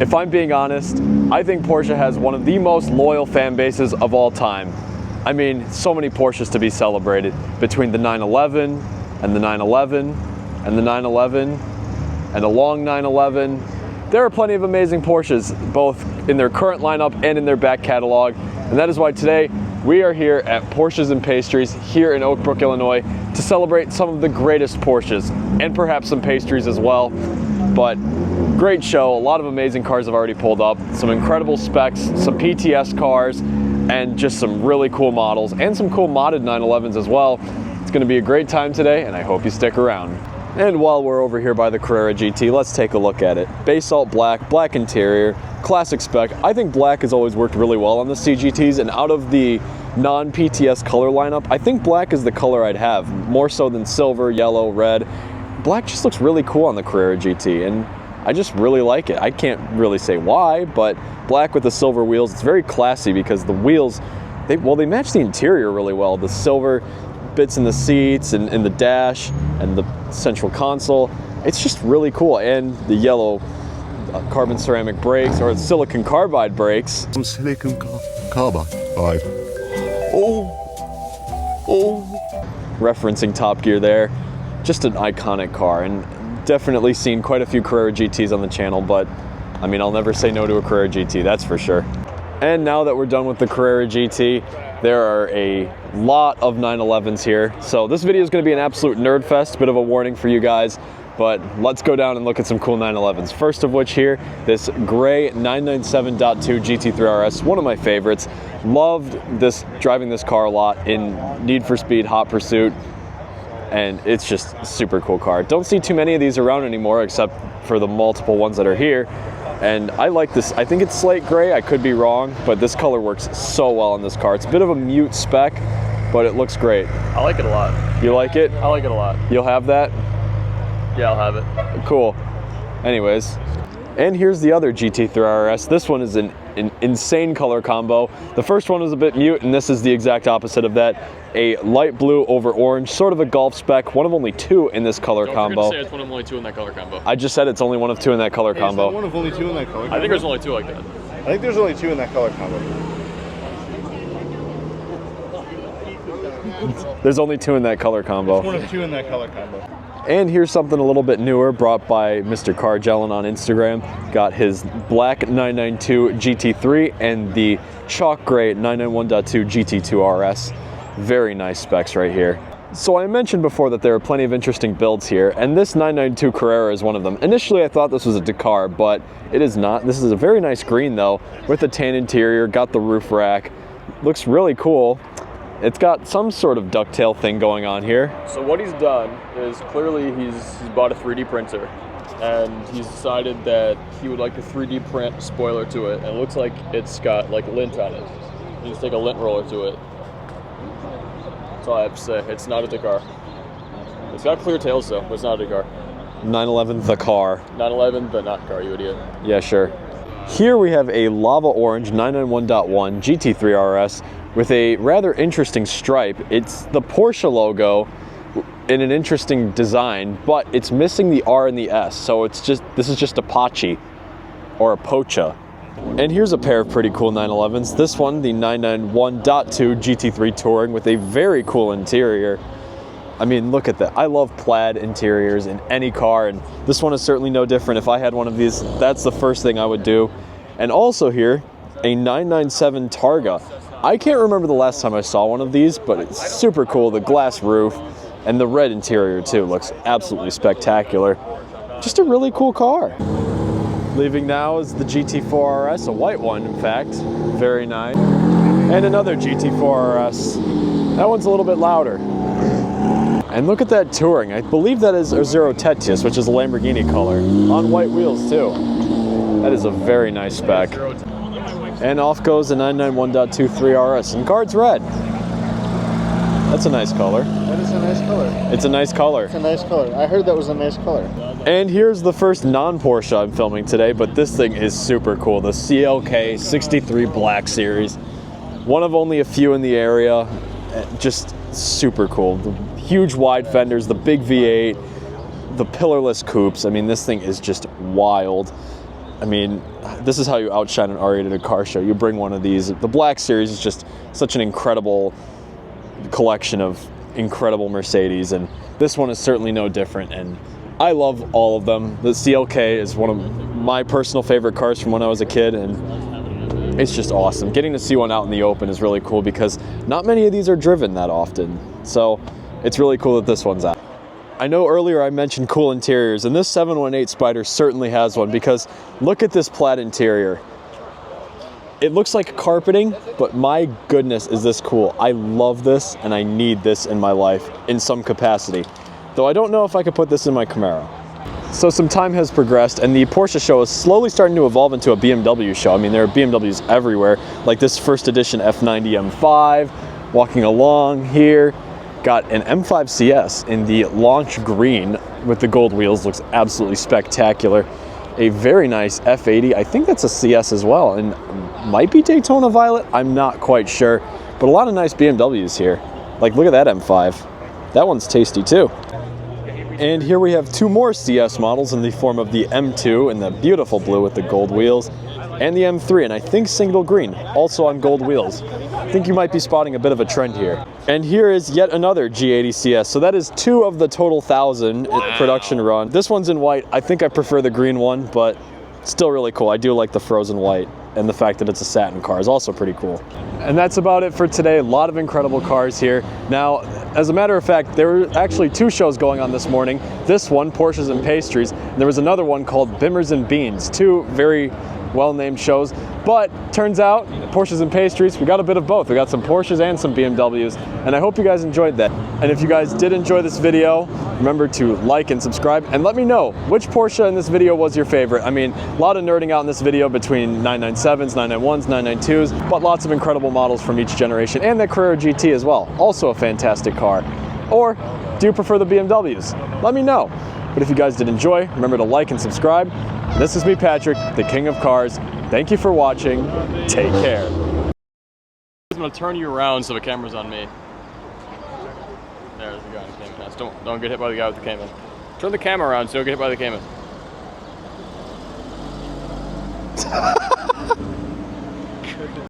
if I'm being honest, I think Porsche has one of the most loyal fan bases of all time. I mean, so many Porsches to be celebrated between the 911 and the 911 and the 911 and a long 911. There are plenty of amazing Porsches, both in their current lineup and in their back catalog. And that is why today we are here at Porsches and Pastries here in Oak Brook, Illinois to celebrate some of the greatest Porsches and perhaps some pastries as well. But great show, a lot of amazing cars have already pulled up, some incredible specs, some PTS cars, and just some really cool models and some cool modded 911s as well. It's going to be a great time today, and I hope you stick around. And while we're over here by the Carrera GT, let's take a look at it. Basalt black, black interior, classic spec. I think black has always worked really well on the CGTs, and out of the non-PTS color lineup, I think black is the color I'd have, more so than silver, yellow, red. Black just looks really cool on the Carrera GT, and I just really like it. I can't really say why, but black with the silver wheels, it's very classy because the wheels, they match the interior really well. The silver bits in the seats and in the dash and the central console, it's just really cool. And the yellow carbon ceramic brakes, or silicon carbide brakes. Silicon carbide. Referencing Top Gear there. Just an iconic car, and definitely seen quite a few Carrera GTs on the channel, but I mean, I'll never say no to a Carrera GT, that's for sure. And now that we're done with the Carrera GT, there are a lot of 911s here. So this video is going to be an absolute nerd fest, bit of a warning for you guys, but let's go down and look at some cool 911s. First of which here, this gray 997.2 GT3 RS, one of my favorites. Loved driving this car a lot in Need for Speed, Hot Pursuit, and it's just a super cool car. Don't see too many of these around anymore except for the multiple ones that are here. And I like this. I think it's slate gray. I could be wrong, but this color works so well on this car. It's a bit of a mute spec, but it looks great. I like it a lot. You like it? I like it a lot. You'll have that? Yeah, I'll have it. Cool. Anyways, and here's the other GT3 RS. This one is an insane color combo. The first one was a bit mute, and this is the exact opposite of that. A light blue over orange, sort of a Golf spec, one of only two in this color combo. Don't forget to say it's one of only two in that color combo. I just said it's only one of two in that color combo. Is that one of only two in that color combo? I think there's only two like that. I think there's only two in that color combo. There's only two in that color combo. It's one of two in that color combo. And here's something a little bit newer, brought by Mr. Cargellin on Instagram. Got his black 992 GT3 and the chalk gray 991.2 GT2 RS. Very nice specs right here. So I mentioned before that there are plenty of interesting builds here, and this 992 Carrera is one of them. Initially I thought this was a Dakar, but it is not. This is a very nice green though, with a tan interior, got the roof rack. Looks really cool. It's got some sort of ducktail thing going on here. So what he's done is clearly he's bought a 3D printer, and he's decided that he would like to 3D print spoiler to it, and it looks like it's got like lint on it. You just take a lint roller to it. That's all I have to say. It's not a Dakar. It's got clear tails though, but it's not a Dakar. 911 the car. 911, but not car, you idiot. Yeah, sure. Here we have a lava orange 991.1 GT3 RS with a rather interesting stripe. It's the Porsche logo in an interesting design, but it's missing the R and the S, so this is just Apache or a Pocha. And here's a pair of pretty cool 911s. This one, the 991.2 GT3 Touring with a very cool interior. I mean, look at that. I love plaid interiors in any car, and this one is certainly no different. If I had one of these, that's the first thing I would do. And also here, a 997 Targa. I can't remember the last time I saw one of these, but it's super cool. The glass roof and the red interior too looks absolutely spectacular. Just a really cool car. Leaving now is the GT4 RS, a white one in fact. Very nice. And another GT4 RS. That one's a little bit louder. And look at that Touring. I believe that is a Zero Tetius, which is a Lamborghini color, on white wheels too. That is a very nice spec. And off goes the 991.23 RS, and card's red. That's a nice color. That is a nice color. It's a nice color. It's a nice color. I heard that was a nice color. And here's the first non-Porsche I'm filming today, but this thing is super cool. The CLK 63 Black Series. One of only a few in the area. Just super cool. The huge wide fenders, the big V8, the pillarless coupes. I mean, this thing is just wild. I mean, this is how you outshine an R-rated car show. You bring one of these. The Black Series is just such an incredible collection of incredible Mercedes, and this one is certainly no different, and I love all of them. The CLK is one of my personal favorite cars from when I was a kid, and it's just awesome. Getting to see one out in the open is really cool because not many of these are driven that often, so it's really cool that this one's out. I know earlier I mentioned cool interiors, and this 718 Spider certainly has one because look at this plaid interior. It looks like carpeting, but my goodness is this cool. I love this, and I need this in my life in some capacity. Though I don't know if I could put this in my Camaro. So some time has progressed, and the Porsche show is slowly starting to evolve into a BMW show. I mean, there are BMWs everywhere, like this first edition F90 M5, walking along here. Got an M5 CS in the launch green with the gold wheels, looks absolutely spectacular. A very nice F80, I think that's a CS as well, and might be Daytona Violet, I'm not quite sure. But a lot of nice BMWs here. Like, look at that M5. That one's tasty too. And here we have two more CS models in the form of the M2 in the beautiful blue with the gold wheels, and the M3, and I think single green, also on gold wheels. I think you might be spotting a bit of a trend here. And here is yet another G80 CS. So that is 2 of the total 1,000 production run. This one's in white. I think I prefer the green one, but still really cool. I do like the frozen white, and the fact that it's a satin car is also pretty cool. And that's about it for today. A lot of incredible cars here. Now, as a matter of fact, there were actually 2 shows going on this morning. This one, Porsches and Pastries, and there was another one called Bimmers and Beans. 2 very well-named shows, but turns out Porsches and Pastries, we got a bit of both. We got some Porsches and some BMWs, and I hope you guys enjoyed that. And if you guys did enjoy this video, remember to like and subscribe, and let me know which Porsche in this video was your favorite. I mean, a lot of nerding out in this video between 997s, 991s, 992s, but lots of incredible models from each generation, and the Carrera GT as well, also a fantastic car. Or do you prefer the BMWs? Let me know. But if you guys did enjoy, remember to like and subscribe. This is me, Patrick, the King of Cars. Thank you for watching. Take care. I'm gonna turn you around so the camera's on me. There's the guy in the Cayman house. Don't get hit by the guy with the Cayman. Turn the camera around so you don't get hit by the Cayman.